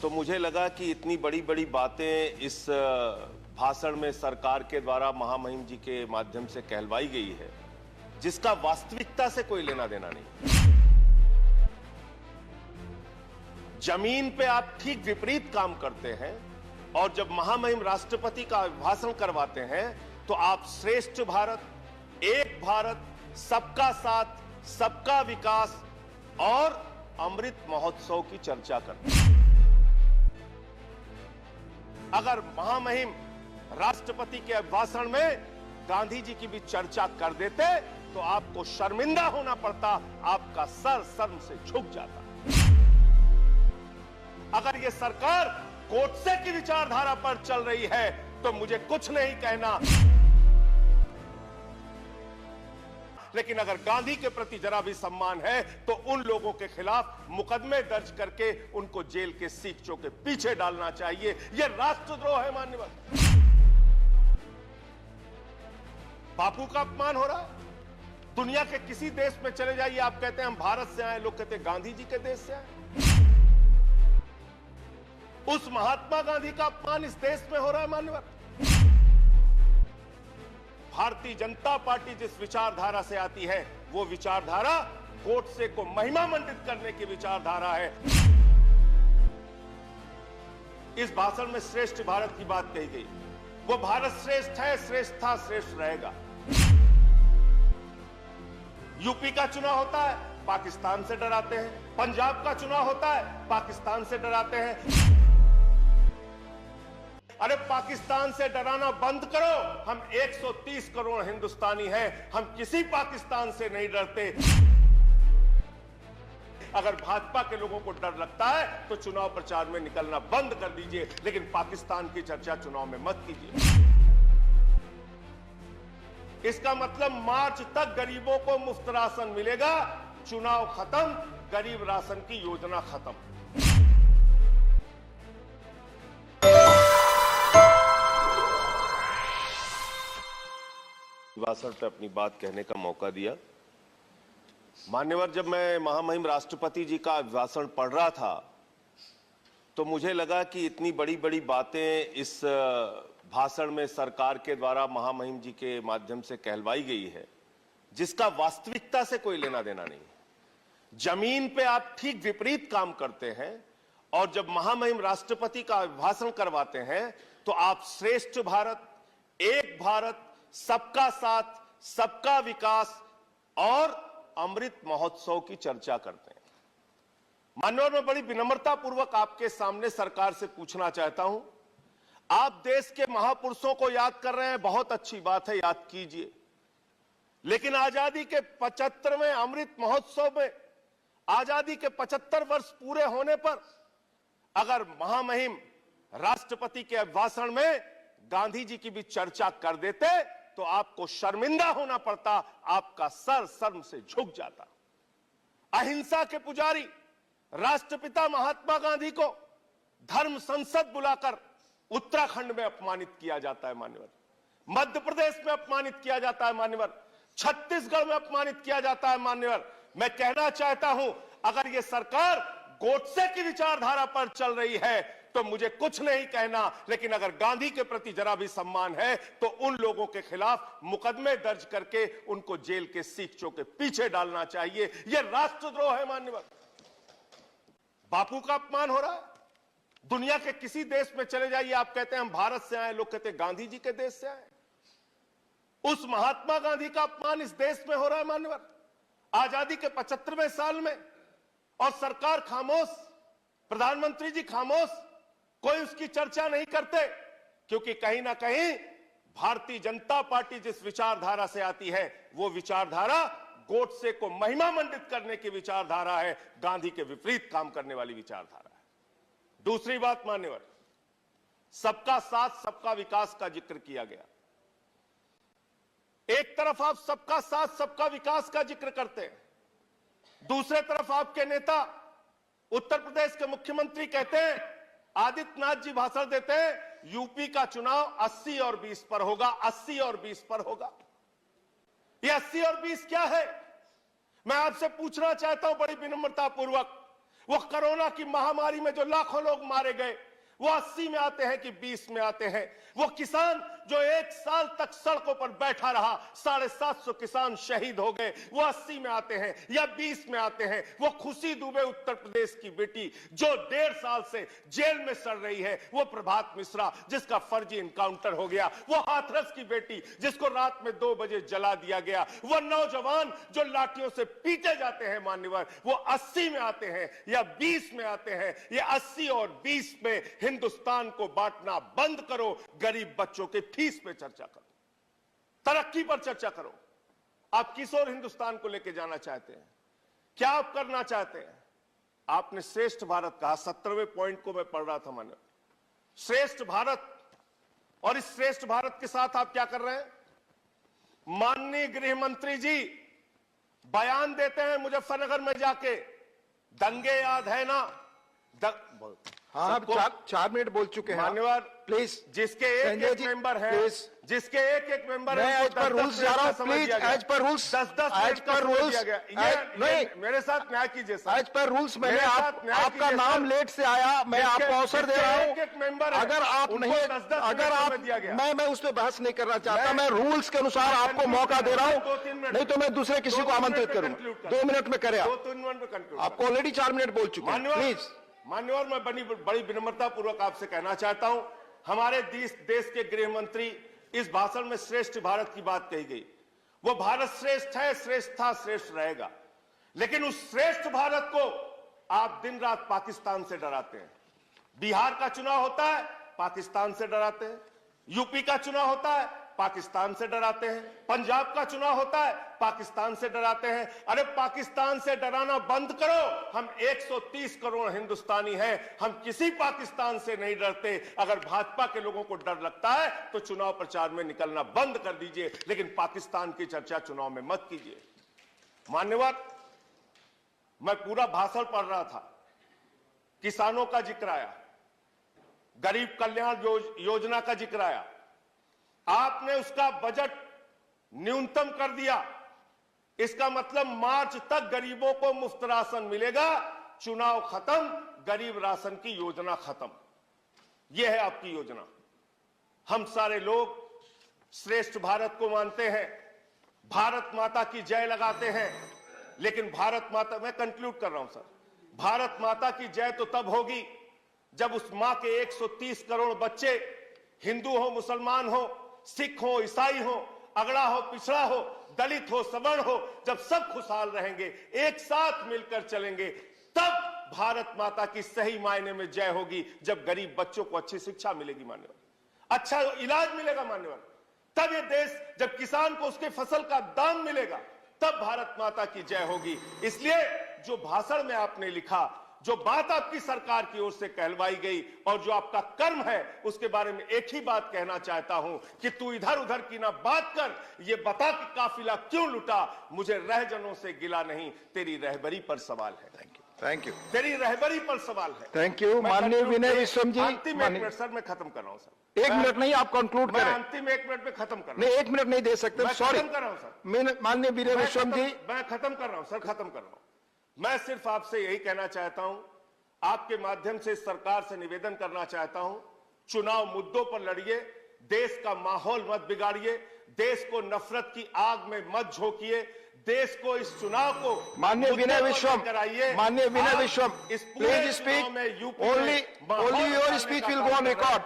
तो मुझे लगा कि इतनी बड़ी बड़ी बातें इस भाषण में सरकार के द्वारा महामहिम जी के माध्यम से कहलवाई गई है, जिसका वास्तविकता से कोई लेना देना नहीं। जमीन पे आप ठीक विपरीत काम करते हैं और जब महामहिम राष्ट्रपति का अभिभाषण करवाते हैं तो आप श्रेष्ठ भारत, एक भारत, सबका साथ, सबका विकास और अमृत महोत्सव की चर्चा करते हैं। अगर महामहिम राष्ट्रपति के अभिभाषण में गांधी जी की भी चर्चा कर देते तो आपको शर्मिंदा होना पड़ता, आपका सर शर्म से झुक जाता। अगर यह सरकार गोडसे की विचारधारा पर चल रही है तो मुझे कुछ नहीं कहना, लेकिन अगर गांधी के प्रति जरा भी सम्मान है तो उन लोगों के खिलाफ मुकदमे दर्ज करके उनको जेल के सीखचों के पीछे डालना चाहिए। यह राष्ट्रद्रोह है माननीय। बापू का अपमान हो रहा है। दुनिया के किसी देश में चले जाइए, आप कहते हैं हम भारत से आए, लोग कहते हैं गांधी जी के देश से आए। उस महात्मा गांधी का अपमान इस देश में हो रहा है माननीय। भारतीय जनता पार्टी जिस विचारधारा से आती है वो विचारधारा गोडसे को महिमा मंडित करने की विचारधारा है। इस भाषण में श्रेष्ठ भारत की बात कही गई। वो भारत श्रेष्ठ है, श्रेष्ठ था, श्रेष्ठ रहेगा। यूपी का चुनाव होता है, पाकिस्तान से डराते हैं। पंजाब का चुनाव होता है, पाकिस्तान से डराते हैं। अरे पाकिस्तान से डराना बंद करो। हम 130 करोड़ हिंदुस्तानी हैं, हम किसी पाकिस्तान से नहीं डरते। अगर भाजपा के लोगों को डर लगता है तो चुनाव प्रचार में निकलना बंद कर दीजिए, लेकिन पाकिस्तान की चर्चा चुनाव में मत कीजिए। इसका मतलब मार्च तक गरीबों को मुफ्त राशन मिलेगा, चुनाव खत्म, गरीब राशन की योजना खत्म। भाषण पे अपनी बात कहने का मौका दिया। मान्यवर, जब मैं महामहिम राष्ट्रपति जी का अभिभाषण पढ़ रहा था तो मुझे लगा कि इतनी बड़ी बड़ी बातें इस भाषण में सरकार के द्वारा महामहिम जी के माध्यम से कहलवाई गई है, जिसका वास्तविकता से कोई लेना देना नहीं। जमीन पे आप ठीक विपरीत काम करते हैं और जब महामहिम राष्ट्रपति का अभिभाषण करवाते हैं तो आप श्रेष्ठ भारत, एक भारत, सबका साथ, सबका विकास और अमृत महोत्सव की चर्चा करते हैं। माननीय, मैं बड़ी विनम्रता पूर्वक आपके सामने सरकार से पूछना चाहता हूं, आप देश के महापुरुषों को याद कर रहे हैं, बहुत अच्छी बात है, याद कीजिए। लेकिन आजादी के 75वें अमृत महोत्सव में, आजादी के 75 वर्ष पूरे होने पर अगर महामहिम राष्ट्रपति के अभिभाषण में गांधी जी की भी चर्चा कर देते तो आपको शर्मिंदा होना पड़ता, आपका सर शर्म से झुक जाता। अहिंसा के पुजारी राष्ट्रपिता महात्मा गांधी को धर्म संसद बुलाकर उत्तराखंड में अपमानित किया जाता है मान्यवर, मध्य प्रदेश में अपमानित किया जाता है मान्यवर, छत्तीसगढ़ में अपमानित किया जाता है मान्यवर। मैं कहना चाहता हूं, अगर यह सरकार गोडसे की विचारधारा पर चल रही है तो मुझे कुछ नहीं कहना, लेकिन अगर गांधी के प्रति जरा भी सम्मान है तो उन लोगों के खिलाफ मुकदमे दर्ज करके उनको जेल के सीखचों के पीछे डालना चाहिए। यह राष्ट्रद्रोह है माननीय। बापू का अपमान हो रहा है। दुनिया के किसी देश में चले जाइए, आप कहते हैं हम भारत से आए, लोग कहते हैं गांधी जी के देश से आए। उस महात्मा गांधी का अपमान इस देश में हो रहा है माननीय। आजादी के 75वें साल में और सरकार खामोश, प्रधानमंत्री जी खामोश, कोई उसकी चर्चा नहीं करते, क्योंकि कहीं ना कहीं भारतीय जनता पार्टी जिस विचारधारा से आती है वो विचारधारा गोडसे को महिमा मंडित करने की विचारधारा है, गांधी के विपरीत काम करने वाली विचारधारा है। दूसरी बात मान्यवर, सबका साथ, सबका विकास का जिक्र किया गया। एक तरफ आप सबका साथ, सबका विकास का जिक्र करते हैं, दूसरे तरफ आपके नेता उत्तर प्रदेश के मुख्यमंत्री कहते हैं, आदित्यनाथ जी भाषण देते हैं, यूपी का चुनाव 80 और 20 पर होगा, 80 और 20 पर होगा। ये 80 और 20 क्या है? मैं आपसे पूछना चाहता हूं बड़ी विनम्रता पूर्वक, वो कोरोना की महामारी में जो लाखों लोग मारे गए, वो 80 में आते हैं कि 20 में आते हैं? वो किसान जो 1 साल तक सड़कों पर बैठा रहा, 750 किसान शहीद हो गए, वो 80 में आते हैं या 20 में आते हैं? वो खुशी दुबे उत्तर प्रदेश की बेटी जो 1.5 साल से जेल में सड़ रही है, वो प्रभात मिश्रा जिसका फर्जी इनकाउंटर हो गया, वो हाथरस की बेटी जिसको रात में 2 बजे जला दिया गया, वो नौजवान जो लाठियों से पीटे जाते हैं मान्यवर, वो 80 में आते हैं या 20 में आते हैं? ये 80 और 20 में हिंदुस्तान को बांटना बंद करो, गरीब बच्चों के फीस पे चर्चा करो, तरक्की पर चर्चा करो। आप किस ओर हिंदुस्तान को लेकर जाना चाहते हैं? क्या आप करना चाहते हैं? आपने श्रेष्ठ भारत कहा, 17वें पॉइंट को मैं पढ़ रहा था मैंने, श्रेष्ठ भारत, और इस श्रेष्ठ भारत के साथ आप क्या कर रहे हैं? माननीय गृह मंत्री जी बयान देते हैं मुजफ्फरनगर में जाके, दंगे याद है ना? हाँ, 4 मिनट बोल चुके हैं मान्यवर, प्लीज। जिसके एक मेंबर है, जिसके एक मेंबर है, एज पर रूल्स जा रहा हूं, please, as per rules, 10 as per rules, नहीं, मेरे साथ न्याय कीजिए सर। एज पर रूल्स मैंने आपका नाम लेट से आया, मैं आपको अवसर दे रहा हूं। एक मेंबर अगर आप नहीं, अगर आप, मैं उस पर बहस नहीं करना चाहता, मैं रूल्स के अनुसार आपको मौका दे रहा हूं, नहीं तो मैं दूसरे किसी को आमंत्रित करूंगा। 2 मिनट में करें आपको ऑलरेडी 4 मिनट बोल चुके हैं, प्लीज। मान्यवर, मैं बड़ी विनम्रता पूर्वक आपसे कहना चाहता हूं, हमारे देश के गृह मंत्री, इस भाषण में श्रेष्ठ भारत की बात कही गई, वो भारत श्रेष्ठ है, श्रेष्ठ था, श्रेष्ठ रहेगा, लेकिन उस श्रेष्ठ भारत को आप दिन रात पाकिस्तान से डराते हैं। बिहार का चुनाव होता है, पाकिस्तान से डराते हैं। यूपी का चुनाव होता है, पाकिस्तान से डराते हैं। पंजाब का चुनाव होता है, पाकिस्तान से डराते हैं। अरे पाकिस्तान से डराना बंद करो। हम 130 करोड़ हिंदुस्तानी हैं, हम किसी पाकिस्तान से नहीं डरते। अगर भाजपा के लोगों को डर लगता है तो चुनाव प्रचार में निकलना बंद कर दीजिए, लेकिन पाकिस्तान की चर्चा चुनाव में मत कीजिए। मान्यवर, मैं पूरा भाषण पढ़ रहा था, किसानों का जिक्र आया, गरीब कल्याण योजना का जिक्र आया, आपने उसका बजट न्यूनतम कर दिया। इसका मतलब मार्च तक गरीबों को मुफ्त राशन मिलेगा, चुनाव खत्म, गरीब राशन की योजना खत्म। यह है आपकी योजना। हम सारे लोग श्रेष्ठ भारत को मानते हैं, भारत माता की जय लगाते हैं, लेकिन भारत माता, मैं कंक्लूड कर रहा हूं सर, भारत माता की जय तो तब होगी जब उस मां के 130 करोड़ बच्चे, हिंदू हो, मुसलमान हो, सिख हो, ईसाई हो, अगड़ा हो, पिछड़ा हो, दलित हो, सवर्ण हो, जब सब खुशहाल रहेंगे, एक साथ मिलकर चलेंगे, तब भारत माता की सही मायने में जय होगी। जब गरीब बच्चों को अच्छी शिक्षा मिलेगी मान्यवर, अच्छा इलाज मिलेगा मान्यवर, तब ये देश, जब किसान को उसके फसल का दाम मिलेगा, तब भारत माता की जय होगी। इसलिए जो भाषण में आपने लिखा, जो बात आपकी सरकार की ओर से कहलवाई गई और जो आपका कर्म है, उसके बारे में एक ही बात कहना चाहता हूं कि तू इधर उधर की ना बात कर, ये बता कि काफिला क्यों लुटा। मुझे रहजनों से गिला नहीं, तेरी रहबरी पर सवाल है। Thank you. तेरी रहबरी पर सवाल है। Thank you. माननीय विनय विश्वम जी, अंतिम 1 मिनट सर, मैं खत्म कर रहा हूं सर। 1 मिनट नहीं, आप कंक्लूड करें। अंतिम 1 मिनट में खत्म कर रहा हूं। नहीं, 1 मिनट नहीं दे सकते, सॉरी। खत्म कर रहा हूं सर। माननीय विनय विश्वम जी, मैं खत्म कर रहा हूं सर, खत्म कर रहा हूं। मैं सिर्फ आपसे यही कहना चाहता हूं, आपके माध्यम से सरकार से निवेदन करना चाहता हूं, चुनाव मुद्दों पर लड़िए, देश का माहौल मत बिगाड़िए, देश को नफरत की आग में मत झोंकिए, देश को इस चुनाव को माननीय विनय विश्वम कराइए। माननीय विनय विश्वम, इस पूरे प्लीज स्पीक, में UP only your speech will go on record.